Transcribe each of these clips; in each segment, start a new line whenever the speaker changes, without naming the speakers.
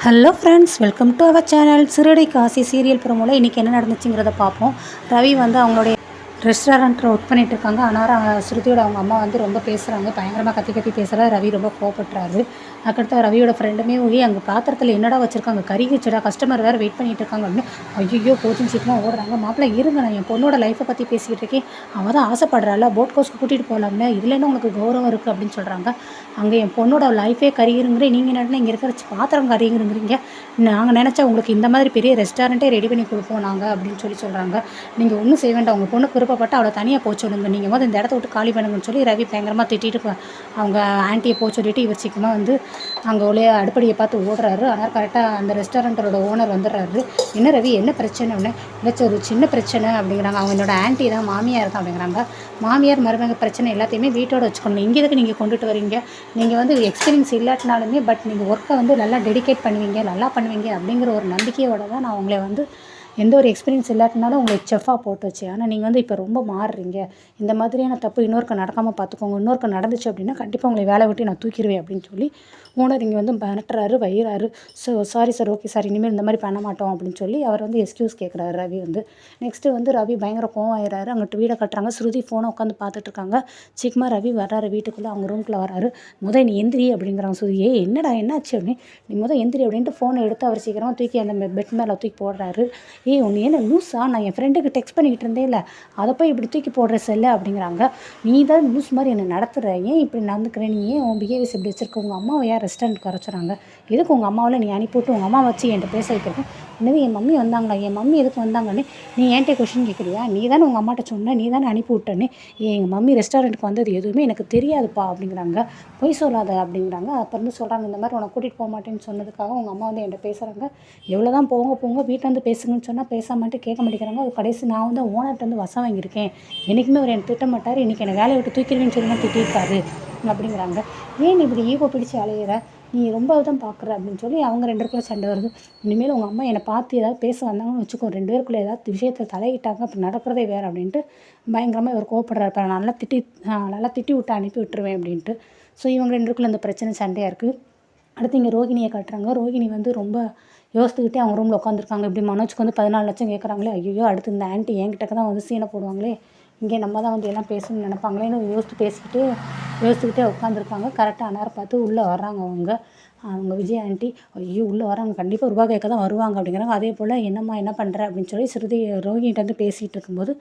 Hello friends, welcome to our channel. சிறுடி காசி serial ப்ரோமோவில் இன்றைக்கி என்ன நடந்துச்சுங்கிறத பார்ப்போம். ரவி வந்து அவங்களுடைய ரெஸ்டாரண்ட்டில் ஒர்க் பண்ணிகிட்டு இருக்காங்க. ஆனால் ஸ்ருதியோட அவங்க அம்மா வந்து ரொம்ப பேசுகிறாங்க, பயங்கரமாக கத்தி கத்தி பேசுகிறாரு. ரவி ரொம்ப கோவப்படுறாரு. அதுக்கடுத்து ரவியோட ஃப்ரெண்டுமே அங்கே பாத்திரத்தில் என்னடா வச்சுருக்காங்க, கறி வச்சுடா, கஸ்டமர் வேறு வெயிட் பண்ணிகிட்டு இருக்காங்க அப்படின்னு ஐயோ கோச்சிங் சீட்லாம் ஓடுறாங்க. மாப்பிள்ளை இருங்க, நான் என் பொண்ணோட லைஃப்பை பற்றி பேசிக்கிட்டு இருக்கேன், அவள் தான் ஆசைப்படுறாள், போட் கோஸ்க்கு கூட்டிகிட்டு போகலாம்ல, இதில் என்ன உங்களுக்கு கௌரவம் இருக்குது அப்படின்னு சொல்கிறாங்க. அங்கே என் பொண்ணோட லைஃபே கறிகிறீங்க, நீங்கள் என்னன்னா இங்கே இருக்கிற பாத்திரம் கறிகிறீங்க, நாங்கள் நினச்சா உங்களுக்கு இந்த மாதிரி பெரிய ரெஸ்டாரண்ட்டே ரெடி பண்ணி கொடுப்போம் நாங்கள் அப்படின்னு சொல்கிறாங்க. நீங்கள் ஒன்றும் செய்ய வேண்டாம், உங்கள் பொண்ணு விருப்பப்பட்டு அவளை தனியாக போக சொல்லுங்கள், நீங்கள் வந்து இந்த இடத்த விட்டு காலி பண்ணுங்கன்னு சொல்லி ரவி பயங்கரமாக திட்டிட்டு அவங்க ஆன்ட்டியை போக சொல்லிவிட்டு இவர் சீக்கிரமாக வந்து அங்கே உள்ள அடுப்படியை பார்த்து ஓடுறாரு. ஆனால் கரெக்டாக அந்த ரெஸ்டாரண்ட்டோட ஓனர் வந்துடுறாரு. என்ன ரவி, என்ன பிரச்சனை அப்படின்னு. இல்லை ஒரு சின்ன பிரச்சனை அப்படிங்கிறாங்க. அவங்க என்னோட ஆன்ட்டி தான், மாமியார் தான் அப்படிங்கிறாங்க. மாமியார் மருமக பிரச்சனை எல்லாத்தையுமே வீட்டோட வச்சுக்கணும், இங்கே எதுக்கு நீங்கள் கொண்டுட்டு வரீங்க, நீங்கள் வந்து எக்ஸ்பீரியன்ஸ் இல்லாட்டினாலுமே பட் நீங்கள் ஒர்க்கை வந்து நல்லா டெடிகேட் பண்ணுவீங்க, நல்லா பண்ணுவீங்க அப்படிங்கிற ஒரு நம்பிக்கையோட தான் நான் உங்களை வந்து எந்த ஒரு எக்ஸ்பீரியன்ஸ் இல்லாட்டினாலும் உங்களுக்கு செஃப்பாக போட்டு வச்சு. ஆனால் நீங்கள் வந்து இப்போ ரொம்ப மாறுறீங்க, இந்த மாதிரியான தப்பு இன்னொருக்க நடக்காமல் பார்த்துக்கோங்க, இன்னொருக்க நடந்துச்சு அப்படின்னா கண்டிப்பாக உங்களை வேலை விட்டு நான் தூக்கிடுவேன் அப்படின்னு சொல்லி ஓனர் இங்கே வந்து மிரட்டுறாரு, வைகிறாரு. சாரி சார், ஓகே சார், இனிமேல் இந்த மாதிரி பண்ண மாட்டோம் அப்படின்னு சொல்லி அவர் வந்து எக்ஸ்கியூஸ் கேட்குறாரு ரவி வந்து. நெக்ஸ்ட்டு வந்து ரவி பயங்கர கோவம் ஆயிடுறாரு. அங்கிட்டு வீடை கட்டுறாங்க. ஸ்ருதி ஃபோனை உட்காந்து பார்த்துட்ருக்காங்க. சீக்கிரமாக ரவி வர்றாரு வீட்டுக்குள்ளே, அவங்க ரூம்குள்ளே வராரு. நீ எந்திரி அப்படிங்கிறாங்க. ஸ்ருதி என்னடா என்னாச்சு அப்படின்னு. நீ எந்திரி அப்படின்ட்டு ஃபோனை எடுத்து அவர் சீக்கிரமாக தூக்கி அந்த பெட் மேலே தூக்கி போடுறாரு. ஒன்று என்ன லூஸா, நான் என் ஃப்ரெண்டுக்கு டெக்ஸ்ட் பண்ணிக்கிட்டு இருந்தேன் இல்லை, அதை போய் இப்படி தூக்கி போடுற செல்ல அப்படிங்கிறாங்க. நீ தான் லூஸ் மாதிரி என்னை நடத்துகிற, ஏன் இப்படி நடந்துக்கிறேன், நீ ஏன் உன் பிஹேவியர்ஸ் இப்படி வச்சுருக்க, உங்கள் அம்மாவை யார் ரெஸ்டாரண்ட்டுக்கு வச்சுறாங்க, எதுக்கு உங்கள் அம்மாவில் நீ அனுப்பிவிட்டு உங்கள் அம்மா வச்சு என்கிட்ட பேச வைக்கிறேன், என்னது என் மம்மி வந்தாங்களா, என் மம்மி எதுக்கு வந்தாங்கன்னு நீ என்கிட்ட கொஷின் கேட்குறியா, நீ தானே உங்கள் அம்மாட்ட சொன்ன, நீ தானே அனுப்பி விட்டேன்னு, எங்கள் மம்மி ரெஸ்டாரண்ட்டுக்கு வந்தது எதுவுமே எனக்கு தெரியாதுப்பா அப்படிங்கிறாங்க. பொய் சொல்லாத அப்படிங்கிறாங்க. அப்புறம் சொல்கிறாங்க, இந்த மாதிரி உன்னை கூட்டிகிட்டு போக மாட்டேன்னு சொன்னதுக்காக உங்கள் அம்மா வந்து என்கிட்ட பேசுகிறாங்க, எவ்வளோ தான் போங்க வீட்டில் வந்து பேசுங்கன்னு சொன்னால் பேசாமட்டு கேட்க மாட்டேங்கிறாங்க. அது கடைசி நான் வந்து ஓனர்கிட்ட வந்து வசம் வாங்கியிருக்கேன், என்றைக்குமே அவர் என்னை திட்ட மாட்டார், இன்றைக்கி என்னை வேலையை விட்டு தூக்கிடுவேன்னு சொல்லி தான் திட்டிருக்காரு அப்படிங்கிறாங்க. ஏன் இப்படி ஈகோ பிடிச்சி அலையிற, நீ ரொம்ப தான் பார்க்குற அப்படின்னு சொல்லி அவங்க ரெண்டு பேருக்குள்ளே சண்டை வருது. இனிமேல் உங்கள் அம்மா என்னை பார்த்து ஏதாவது பேச வந்தாங்கன்னு வச்சுக்கோ, ரெண்டு பேருக்குள்ளே ஏதாவது விஷயத்தை தலையிட்டாங்க, அப்படி நடக்கிறதே வேறு அப்படின்ட்டு பயங்கரமாக இவர் கோவப்படுறாரு. இப்போ நான் நல்லா திட்டி விட்டு அனுப்பி விட்டுருவேன் அப்படின்ட்டு. ஸோ இவங்க ரெண்டு பேருக்குள்ளே இந்த பிரச்சனை சண்டையாக இருக்குது. அடுத்து இங்கே ரோகிணியை காட்டுறாங்க. ரோகிணி வந்து ரொம்ப யோசித்துக்கிட்டே அவங்க ரூமில் உட்காந்துருக்காங்க. இப்படி மனோஜ்க்கு வந்து 14 லட்சம் கேட்குறாங்களே, ஐயோ அடுத்து இந்த ஆன்ட்டி என்கிட்ட தான் வந்து சீனை போடுவாங்களே, இங்கே நம்ம தான் வந்து எல்லாம் பேசணும்னு நினைப்பாங்களேன்னு யோசிச்சுக்கிட்டே உட்காந்துருக்காங்க. கரெக்டாக அன்னாரம் பார்த்து உள்ளே வர்றாங்க அவங்க விஜய் ஆண்டி. ஐயோ உள்ளே வராங்க, கண்டிப்பாக ரூபா கேட்க தான் வருவாங்க அப்படிங்கிறாங்க. அதே போல் என்னம்மா என்ன பண்ணுற அப்படின்னு சொல்லி ஸ்ருதி ரோகிணிகிட்ட வந்து பேசிகிட்டு இருக்கும்போது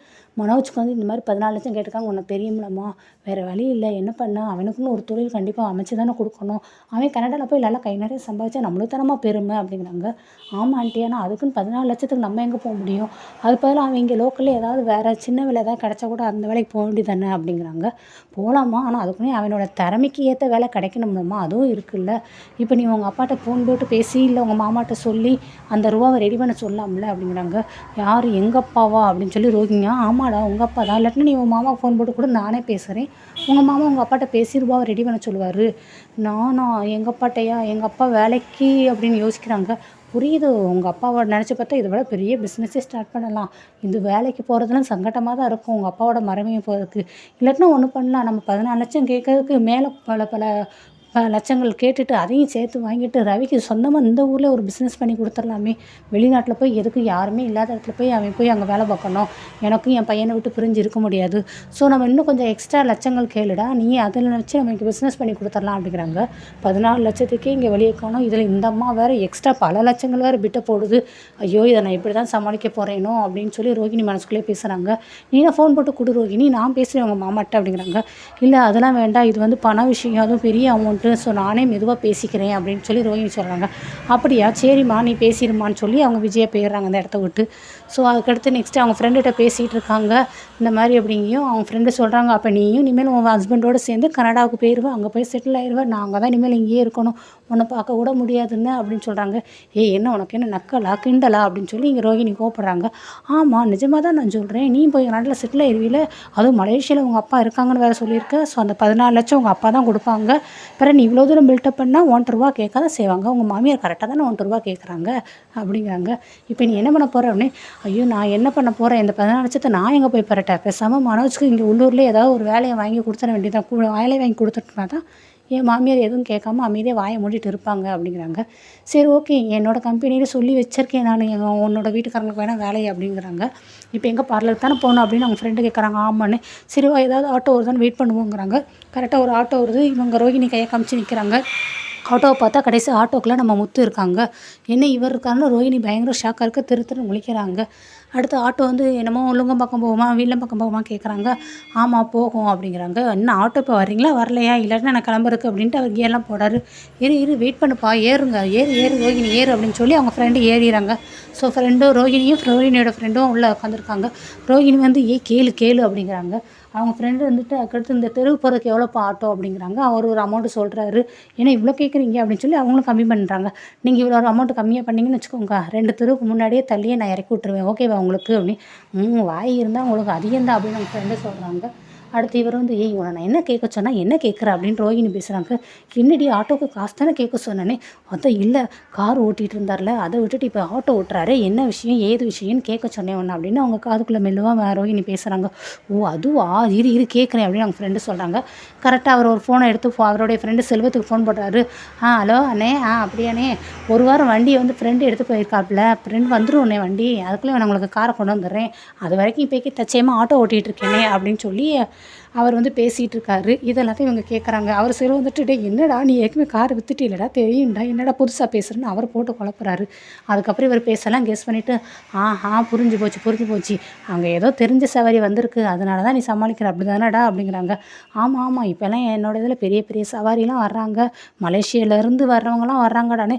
மனோஜ்க்கு வந்து இந்த மாதிரி 14 லட்சம் கேட்டிருக்காங்க, உனக்கு தெரியுமில்லம்மா, வேறு வழி இல்லை, என்ன பண்ண, அவனுக்குன்னு ஒரு தொழில் கண்டிப்பாக அமைச்சு தானே கொடுக்கணும், அவன் கனடாவில் போய் நல்லா கை நிறைய சம்பாதிச்சா நம்மளுக்கு தானம்மா பெருமை அப்படிங்கிறாங்க. ஆமாம் ஆண்டி, ஆனால் அதுக்குன்னு 14 லட்சத்துக்கு நம்ம எங்கே போக முடியும், அது பதிலாக அவன் இங்கே லோக்கலில் ஏதாவது வேறு சின்ன வேலை ஏதாவது கிடச்சா கூட அந்த வேலைக்கு போக வேண்டியது தானே அப்படிங்கிறாங்க. போகலாமா, ஆனால் அதுக்குன்னே அவனோட திறமைக்கு ஏற்ற வேலை கிடைக்கணும்லம்மா, அதுவும் இருக்குல்ல. இப்போ நீ உங்கள் அப்பாட்ட ஃபோன் போட்டு பேசி இல்லை உங்கள் மாமாட்ட சொல்லி அந்த ரூபாவை ரெடி பண்ண சொல்லலாம்ல அப்படிங்கிறாங்க. யார், எங்கள் அப்பாவா அப்படின்னு சொல்லி ரோகிங்க. ஆமாடா உங்கள் அப்பா தான், இல்லாட்டினா நீ உங்கள் மாமா ஃபோன் போட்டு கூட நானே பேசுகிறேன், உங்கள் மாமா உங்கள் அப்பாட்ட பேசி ரூபாவை ரெடி பண்ண சொல்லுவார், நானா எங்கள் அப்பாட்டையா, எங்கள் அப்பா வேலைக்கு அப்படின்னு யோசிக்கிறாங்க. புரியுது, உங்கள் அப்பாவை நினச்சி பார்த்தா இதை விட பெரிய பிஸ்னஸே ஸ்டார்ட் பண்ணலாம், இது வேலைக்கு போகிறதுலாம் சங்கட்டமாக தான் இருக்கும் உங்கள் அப்பாவோட மரமையை போகிறதுக்கு, இல்லாட்டினா ஒன்று பண்ணலாம், நம்ம 14 லட்சம் கேட்கறதுக்கு மேலே பல லட்சங்கள் கேட்டுட்டு அதையும் சேர்த்து வாங்கிட்டு ரவிக்கு சொந்தமாக இந்த ஊரில் ஒரு பிஸ்னஸ் பண்ணி கொடுத்துடலாமே, வெளிநாட்டில் போய் எதுக்கு யாருமே இல்லாத இடத்துல போய் அவன் போய் அங்கே வேலை பார்க்கணும், எனக்கும் என் பையனை விட்டு பிரிஞ்சு இருக்க முடியாது, ஸோ நம்ம இன்னும் கொஞ்சம் எக்ஸ்ட்ரா லட்சங்கள் கேளுடா, நீ அதில் வச்சு நம்ம இங்கே பிஸ்னஸ் பண்ணி கொடுத்துடலாம் அப்படிங்கிறாங்க. 14 லட்சத்துக்கே இங்கே வெளியே காணும், இதில் இந்த அம்மா வேறு எக்ஸ்ட்ரா பல லட்சங்கள் வேறு பிட்ட போடுது, ஐயோ இதை நான் இப்படி தான் சமாளிக்க போகிறேனோ அப்படின்னு சொல்லி ரோகிணி மனசுக்குள்ளே பேசுகிறாங்க. நீ நான் ஃபோன் போட்டு கொடு ரோகிணி, நான் பேசுகிறேன் உங்கள் மாமாட்ட அப்படிங்கிறாங்க. இல்லை அதெல்லாம் வேண்டாம், இது வந்து பண விஷயம், அதுவும் பெரிய அமௌண்ட், ஸோ நானே மெதுவாக பேசிக்கிறேன் அப்படின்னு சொல்லி ரோஹிணி சொல்கிறாங்க. அப்படியா, சரிம்மா நீ பேசிடுமான்னு சொல்லி அவங்க விஜயை போயிடுறாங்க அந்த இடத்த விட்டு. ஸோ அதுக்கடுத்து நெக்ஸ்ட்டு அவங்க ஃப்ரெண்டுகிட்ட பேசிகிட்டு இருக்காங்க இந்த மாதிரி அப்படிங்கியும். அவங்க ஃப்ரெண்டு சொல்கிறாங்க, அப்போ நீயும் இனிமேல் உன் ஹஸ்பண்டோடு சேர்ந்து கனடாவுக்கு போயிடுவேன், அங்கே போய் செட்டில் ஆயிடுவேன், நாங்கள் தான் இனிமேல் இங்கேயே இருக்கணும், உன்னை பார்க்க கூட முடியாதுன்னு அப்படின்னு சொல்கிறாங்க. என்ன உனக்கு என்ன நக்கலா கிண்டலா அப்படின்னு சொல்லி இங்கே ரோஹிணி கோப்படுறாங்க. ஆமாம் நிஜமாக தான் நான் சொல்கிறேன், நீ போய் நாட்டில் செட்டில் ஆயிடுவீல, அதுவும் மலேசியாவில் உங்கள் அப்பா இருக்காங்கன்னு வேறு சொல்லியிருக்க, ஸோ அந்த 14 லட்சம் உங்கள் அப்பா தான் கொடுப்பாங்க, பிறகு நீ இவ்வளோ தூரம் பில்டப் பண்ணால் 1 ரூபா கேட்க தான் செய்வாங்க, உங்கள் மாமியார் கரெக்டாக தானே 1 ரூபா கேட்குறாங்க அப்படிங்கிறாங்க. இப்போ நீ என்ன பண்ண போகிற அப்படின்னு. ஐயோ நான் என்ன பண்ண போகிறேன், இந்த 14 லட்சத்தை நான் எங்கே போய் பெறட்டேன், பேசாமல் மனோஜ்க்கு இங்கே உள்ளூரில் ஏதாவது ஒரு வேலையை வாங்கி கொடுத்துட வேண்டியதான், வேலையை வாங்கி கொடுத்துட்டுனா தான் என் மாமியார் எதுவும் கேட்காம அமைதியாக வாயை மூடிட்டு இருப்பாங்க அப்படிங்கிறாங்க. சரி ஓகே, என்னோட கம்பெனியில் சொல்லி வச்சிருக்கேன் நான், உன்னோட வீட்டுக்காரங்களுக்கு வேணால் வேலையை அப்படிங்கிறாங்க. இப்போ எங்கே பார்லருக்கு தானே போகணும் அப்படின்னு அவங்க ஃப்ரெண்டு கேட்குறாங்க. ஆமான்னு. சரி ஏதாவது ஆட்டோ வருதான்னு வெயிட் பண்ணுவோங்கிறாங்க. கரெக்டாக ஒரு ஆட்டோ வருது. இவங்க ரோஹிணி கையை காமிச்சு நிற்கிறாங்க. ஆட்டோவை பார்த்தா கடைசி ஆட்டோக்குள்ளே நம்ம முத்து இருக்காங்க. என்ன இவர் இருக்காருன்னு ரோஹிணி பயங்கர ஷாக்காக இருக்க, திருன்னு முழிக்கிறாங்க. அடுத்து ஆட்டோ வந்து என்னமோ பக்கம் போகுமா பக்கம் போகுமா கேட்குறாங்க. ஆமாம் போகும் அப்படிங்கிறாங்க. இன்னும் ஆட்டோ இப்போ வர்றீங்களா வரலையா, இல்லாட்டினா நான் கிளம்புறதுக்கு அப்படின்ட்டு அவர் கியர்லாம் போடாரு. இரு வெயிட் பண்ணுப்பா, ஏறுங்க ஏறு ரோஹிணி ஏறு அப்படின்னு சொல்லி அவங்க ஃப்ரெண்டு ஏறிறாங்க. ஸோ ரோஹிணியோட ஃப்ரெண்டும் உள்ளே உட்காந்துருக்காங்க. ரோஹிணி வந்து கேளு அப்படிங்கிறாங்க. அவங்க ஃப்ரெண்டு வந்துட்டு அதுக்கடுத்து இந்த தெருவு போகிறதுக்கு எவ்வளோப்பா ஆட்டோ அப்படிங்கிறாங்க. அவர் ஒரு அமௌண்ட்டு சொல்கிறாரு. ஏன்னா இவ்வளோ கேட்குறீங்க அப்படின்னு சொல்லி அவங்களும் கம்மி பண்ணுறாங்க. நீங்கள் இவ்வளோ ஒரு அமௌண்ட்டு கம்மியாக பண்ணிங்கன்னு வச்சுக்கோங்க, 2 தெருவுக்கு முன்னாடியே தள்ளியே நான் இறக்கி விட்ருவேன், ஓகேவா உங்களுக்கு அப்படின்னு. வாய் இருந்தால் உங்களுக்கு அதிகம்தான் அப்படின்னு அவங்க ஃப்ரெண்டு சொல்கிறாங்க. அடுத்து இவர் வந்து உன்னை நான் என்ன கேட்க சொன்னால் என்ன கேட்குற அப்படின்னு ரோஹிணி பேசுகிறாங்க. என்னடி ஆட்டோவுக்கு காசு தானே கேட்க சொன்னேனே. அதான் இல்லை, கார் ஓட்டிகிட்டு இருந்தார்ல அதை விட்டுட்டு இப்போ ஆட்டோ ஓட்டுறாரு, என்ன விஷயம் ஏது விஷயம்னு கேட்க சொன்னேன் ஒன்று அப்படின்னு அவங்க காதுக்குள்ளே மெல்லுவாக ரோஹிணி பேசுகிறாங்க. ஓ அதுவா, இரு கேட்குறேன் அப்படின்னு அவங்க ஃப்ரெண்டு சொல்கிறாங்க. கரெக்டாக அவர் ஒரு ஃபோனை எடுத்து அவருடைய ஃப்ரெண்டு செல்வத்துக்கு ஃபோன் போடுறாரு. ஹலோ அண்ணே, அப்படியாண்ணே, ஒரு வாரம் வண்டியை வந்து ஃப்ரெண்டு எடுத்து போயிருக்காப்புல, ஃப்ரெண்டு வந்துடும் உடனே வண்டி, அதுக்குள்ளே நான் உங்களுக்கு காரை கொண்டு வந்துடுறேன், அது வரைக்கும் இப்போக்கி தச்சயமாக ஆட்டோ ஓட்டிகிட்டு இருக்கேனே அப்படின்னு சொல்லி அவர் வந்து பேசிகிட்டு இருக்காரு. இதெல்லாத்தையும் இவங்க கேட்குறாங்க. அவர் செல்வம் வந்துட்டு என்னடா நீ ஏற்கனவே கார் வித்துட்டு இல்லைடா, தெரியும்டா, என்னடா புதுசாக பேசுகிறேன்னு அவர் போட்டு குழப்புறாரு. அதுக்கப்புறம் இவர் பேசலாம் கெஸ் பண்ணிவிட்டு புரிஞ்சு போச்சு, அங்கே ஏதோ தெரிஞ்ச சவாரி வந்திருக்கு, அதனால தான் நீ சமாளிக்கிற அப்படி தானடா அப்படிங்கிறாங்க. ஆமாம் இப்போல்லாம் என்னோட இதில் பெரிய பெரிய சவாரிலாம் வர்றாங்க, மலேசியாவிலேருந்து வர்றவங்களாம் வர்றாங்கடானே.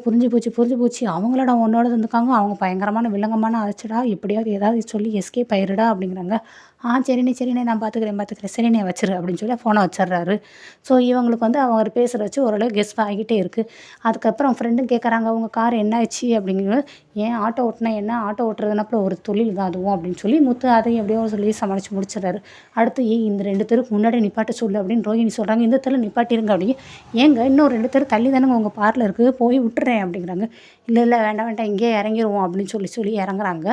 புரிஞ்சு போச்சு, அவங்களோட உன்னோட இருந்துக்காங்க, அவங்க பயங்கரமான வில்லங்கமான ஆச்சுடா, எப்படியாவது ஏதாவது சொல்லி எஸ்கேப் ஆயிருடா அப்படிங்கிறாங்க. சரிண்ணே நான் பார்த்துக்கிறேன், சரிண்ணே வச்சிரு அப்படின்னு சொல்லி ஃபோனை வச்சிடுறாரு. ஸோ இவங்களுக்கு வந்து அவங்க பேசுகிற வச்சு ஓரளவு கெஸ் ஆகிட்டே இருக்குது. அதுக்கப்புறம் ஃப்ரெண்டும் கேட்குறாங்க, அவங்க கார் என்ன ஆச்சு அப்படிங்கிறது. ஏன் ஆட்டோ ஓட்டினா என்ன, ஆட்டோ ஓட்டுறதுனாப்புல ஒரு தொழில் தான் அதுவும் அப்படின்னு சொல்லி முத்து அதையும் எப்படியோ சொல்லி சமாளித்து முடிச்சிடறாரு. அடுத்து இந்த 2 தெருக்கு முன்னாடி நிப்பாட்ட சொல்லு அப்படின்னு ரோஹிணி சொல்கிறாங்க. இந்த தெரு நிப்பாட்டிருங்க அப்படி. ஏங்க இன்னும் 2 தெரு தள்ளி தானேங்க உங்கள் பார்லர் இருக்குது, போய் விட்டுறேன் அப்படிங்கிறாங்க. இல்லை வேண்டாம் இங்கேயே இறங்கிடுவோம் அப்படின்னு சொல்லி இறங்குறாங்க.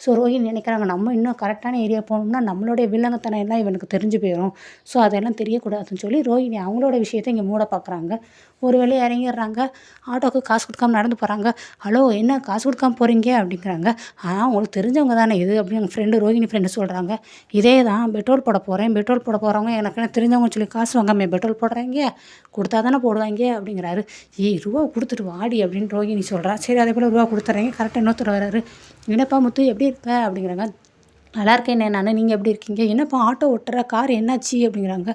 ஸோ ரோஹிணி நினைக்கிறாங்க, நம்ம இன்னும் கரெக்டான ஏரியா போனோம்னா நம்மளுடைய வில்லங்கத்தனம் எல்லாம் இவனுக்கு தெரிஞ்சு போயிடும், ஸோ அதெல்லாம் தெரியக்கூடாதுன்னு சொல்லி ரோஹிணி அவங்களோட விஷயத்தை இங்கே மூட பார்க்குறாங்க. ஒரு வேலையை இறங்கிடுறாங்க. ஆட்டோவுக்கு காசு கொடுக்காம நடந்து போகிறாங்க. ஹலோ என்ன காசு கொடுக்காம போகிறீங்க அப்படிங்கிறாங்க. உங்களுக்கு தெரிஞ்சவங்க தானே இது அப்படின்னு எங்கள் ஃப்ரெண்டு ரோஹிணி ஃப்ரெண்டு சொல்கிறாங்க. இதே தான் பெட்ரோல் போட போகிறவங்க எனக்கு என்ன தெரிஞ்சவங்கன்னு சொல்லி காசு வாங்காமல் பெட்ரோல் போடுறாங்க, கொடுத்தா தானே போடுவாங்க அப்படிங்கிறாரு. ரூபா கொடுத்துட்டு வாடி அப்படின்னு ரோஹிணி சொல்கிறா. சரி அதே போல் ரூபா கொடுத்துட்றீங்க. கரெக்டாக இன்னொருத்தர் வர்றாரு. என்னப்பா முத்து எப்படி இருக்க அப்படிங்கிறாங்க. நல்லா இருக்கேண்ணே நான், நீங்கள் எப்படி இருக்கீங்க, என்னப்பா ஆட்டோ ஓட்டுற, கார் என்னாச்சு அப்படிங்கிறாங்க.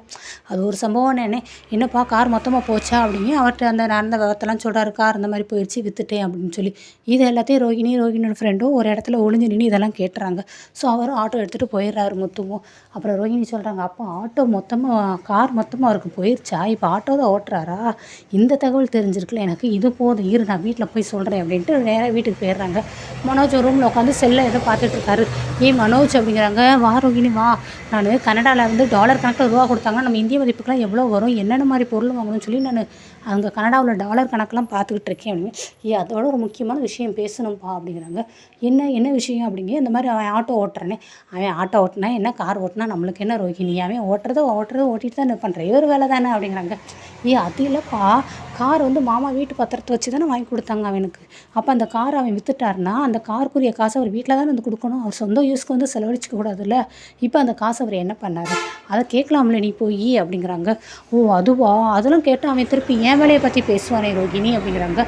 அது ஒரு சம்பவம் என்னப்பா கார் மொத்தமாக போச்சா அப்படிங்க அவர்கிட்ட அந்த நடந்த விவரத்தெல்லாம் சொல்கிறாரு. கார் அந்த மாதிரி போயிடுச்சு, விற்றுட்டேன் அப்படின்னு சொல்லி. இது எல்லாத்தையும் ரோஹிணியோட ஃப்ரெண்டும் ஒரு இடத்துல ஒளிஞ்சு நின்று இதெல்லாம் கேட்டுறாங்க. ஸோ அவரும் ஆட்டோ எடுத்துகிட்டு போயிடுறாரு முத்துவும். அப்புறம் ரோஹிணி சொல்கிறாங்க, அப்போ கார் மொத்தமாக அவருக்கு போயிடுச்சா, இப்போ ஆட்டோ தான் ஓட்டுறாரா, இந்த தகவல் தெரிஞ்சிருக்குல்ல எனக்கு, இது போதும் இரு நான் வீட்டில் போய் சொல்கிறேன் அப்படின்ட்டு நேராக வீட்டுக்கு போயிடுறாங்க. மனோஜ் ரூமில் உட்காந்து செல்லை ஏதோ பார்த்துட்டு இருக்காரு. மனோஜ் அப்படிங்கிறாங்க. வா ரோஹிணி வா, நான் கனடாவில் வந்து டாலர் கணக்கில் ரூபா கொடுத்தாங்கன்னா நம்ம இந்திய மதிப்புக்கெலாம் எவ்வளோ வரும், என்னென்ன மாதிரி பொருள் வாங்கணும்னு சொல்லி நான் அங்கே கனடாவில் டாலர் கணக்கெலாம் பார்த்துக்கிட்டு இருக்கேன் அப்படின்னு. அதோட ஒரு முக்கியமான விஷயம் பேசணும்ப்பா அப்படிங்கிறாங்க. என்ன விஷயம் அப்படிங்க. இந்த மாதிரி அவன் ஆட்டோ ஓட்டினா என்ன, கார் ஓட்டினா நம்மளுக்கு என்ன ரோஹிணி, அவன் ஓட்டுறதை ஓட்டிட்டு தான் பண்ணுறேன், டிரைவர் வேலை தானே அப்படிங்கிறாங்க. அது இல்லைப்பா, கார் வந்து மாமா வீட்டு பத்திரத்தை வச்சு தானே வாங்கி கொடுத்தாங்க அவனுக்கு, அப்போ அந்த கார் அவன் விற்றுட்டாருன்னா அந்த காருக்குரிய காசை அவர் வீட்டில் தானே வந்து கொடுக்கணும், அவர் சொந்த யூஸ்க்கு வந்து செலவழிச்சிக்க கூடாதுல்ல, இப்போ அந்த காசை அவர் என்ன பண்ணார், அதை கேட்கலாம்ல நீ போய் அப்படிங்கிறாங்க. அதுவா, அதெல்லாம் கேட்டால் அவன் திருப்பி என் வேலையை பற்றி பேசுவானே ரோஹிணி அப்படிங்கிறாங்க.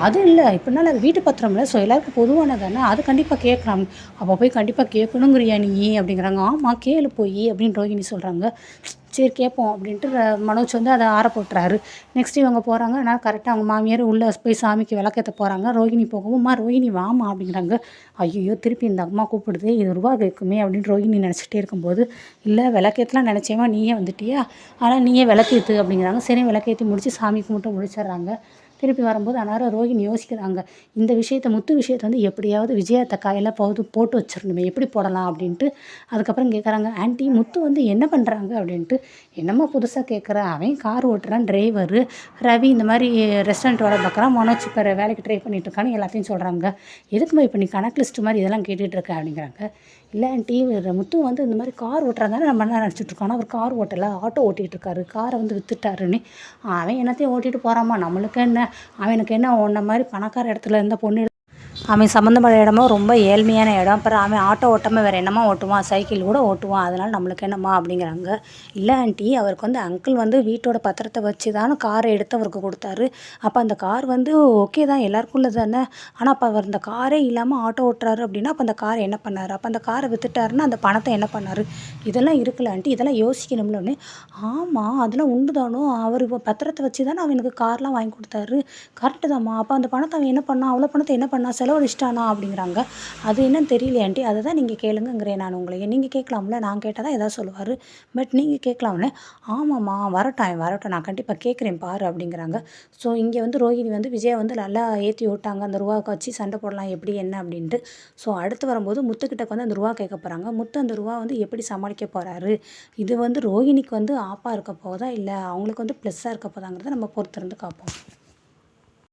அது இல்லை, இப்போனால அது வீட்டு பத்திரம் இல்லை, ஸோ எல்லாருக்கும் பொதுவானதானே, அது கண்டிப்பாக கேட்கலாம், அப்போ போய் கண்டிப்பாக கேட்கணுங்கிறியா நீ அப்படிங்கிறாங்க. ஆமாம் கேளு போய் அப்படின்னு ரோஹிணி சொல்கிறாங்க. சரி கேட்போம் அப்படின்ட்டு மனோஜ் வந்து அதை ஆற போட்டுறாரு. நெக்ஸ்ட் இவங்க போகிறாங்க. ஆனால் கரெக்டாக அவங்க மாமியார் உள்ளே போய் சாமிக்கு விளக்கேற்ற போகிறாங்க. ரோஹிணி போகவும் ரோஹிணி வாமா அப்படிங்கிறாங்க. ஐயோ திருப்பி இந்த அம்மா கூப்பிடுது, இது ரூபா கேட்குமே அப்படின்னு ரோஹிணி நினச்சிட்டே இருக்கும்போது, இல்லை விளக்கேற்றலாம் நினச்சேமா நீயே வந்துட்டியா, ஆனால் நீயே விளக்கேற்று அப்படிங்கிறாங்க. சரி விளக்கேற்றி முடித்து சாமி கும்பிட்டு முடிச்சிடுறாங்க. திருப்பி வரும்போது அந்நேரம் ரோஹிணி யோசிக்கிறாங்க, இந்த விஷயத்த முத்து விஷயத்த வந்து எப்படியாவது விஜயாத்த கையில் போட்டு வச்சிடணுமே, எப்படி போடலாம் அப்படின்ட்டு. அதுக்கப்புறம் கேட்குறாங்க, ஆன்ட்டி முத்து வந்து என்ன பண்ணுறாங்க அப்படின்ட்டு. என்னம்மா புதுசாக கேட்குற, அவன் கார் ஓட்டுறான், டிரைவரு. ரவி இந்த மாதிரி ரெஸ்டாரண்ட் வேலை பார்க்குறான், மனோஜ் இப்போ வேலைக்கு ட்ரை பண்ணிட்டு இருக்கான்னு எல்லாத்தையும் சொல்கிறாங்க. எதுக்குமா இப்போ நீ கணக்கு லிஸ்ட்டு மாதிரி இதெல்லாம் கேட்டுட்ருக்க அப்படிங்கிறாங்க. இல்லை ஆன்ட்டி, முத்து வந்து இந்த மாதிரி கார் ஓட்டுறதானே நம்ம என்ன நினச்சிட்ருக்கோம். ஆனால் அவர் கார் ஓட்டலை, ஆட்டோ ஓட்டிகிட்டு இருக்காரு, காரை வந்து விற்றுட்டாருன்னு. அவன் என்னத்தையும் ஓட்டிகிட்டு போகிறாம்மா, நம்மளுக்கு என்ன, அவனுக்கு என்ன உன்ன மாதிரி பணக்கார இடத்துல இருந்த பொண்ணு, அவன் சம்மந்தப்பட்ட இடமோ ரொம்ப ஏழ்மையான இடம். அப்புறம் அவன் ஆட்டோ ஓட்டாமல் வேறு என்னம்மா ஓட்டுவான், சைக்கிள் கூட ஓட்டுவான், அதனால் நம்மளுக்கு என்னம்மா அப்படிங்கிறாங்க. இல்லை ஆன்ட்டி, அவருக்கு வந்து அங்கிள் வந்து வீட்டோட பத்திரத்தை வச்சு தான் காரை எடுத்து அவருக்கு கொடுத்தாரு. அப்போ அந்த கார் வந்து ஓகே தான், எல்லாருக்கும் உள்ளது தானே. ஆனால் அப்போ அவர் இந்த காரே இல்லாமல் ஆட்டோ ஓட்டுறாரு அப்படின்னா அப்போ அந்த காரை என்ன பண்ணார், அப்போ அந்த காரை விற்றுட்டாருன்னா அந்த பணத்தை என்ன பண்ணார், இதெல்லாம் இருக்குல்ல ஆன்ட்டி, இதெல்லாம் யோசிக்கணும்லன்னு. ஆமாம், அதெல்லாம் உண்டு தானோ, அவர் இப்போ பத்திரத்தை வச்சு தானே அவனுக்கு கார்லாம் வாங்கி கொடுத்தாரு, கரெக்டு தான்மா. அப்போ அந்த பணத்தை அவன் என்ன பண்ணான், அவ்வளோ பணத்தை என்ன பண்ணான், செலவழிச்சிட்டானா அப்படிங்கிறாங்க. அது என்னன்னு தெரியல ஆன்ட்டி, அதை தான் நீங்கள் கேளுங்கிறேன் நான் உங்களை. நீங்கள் கேட்கலாம்ல, நான் கேட்டால் தான் எதாவது சொல்லுவார், பட் நீங்கள் கேட்கலாம்ல. ஆமாம்மா, வரட்டும், நான் கண்டிப்பாக கேட்குறேன் பாரு அப்படிங்கிறாங்க. ஸோ இங்கே வந்து ரோஹிணி வந்து விஜயை வந்து நல்லா ஏற்றி விட்டாங்க, அந்த ரூபாவுக்கு வச்சு சண்டை போடலாம் எப்படி என்ன அப்படின்ட்டு. ஸோ அடுத்து வரும்போது முத்துக்கிட்ட வந்து அந்த ரூபா கேட்க போகிறாங்க. முத்து அந்த ரூபா வந்து எப்படி சமாளிக்க போகிறாரு, இது வந்து ரோஹிணிக்கு வந்து ஆப்பாக இருக்க போதா இல்லை அவங்களுக்கு வந்து ப்ளஸ்ஸாக இருக்க போதாங்கிறத நம்ம பொறுத்திருந்து பார்ப்போம்.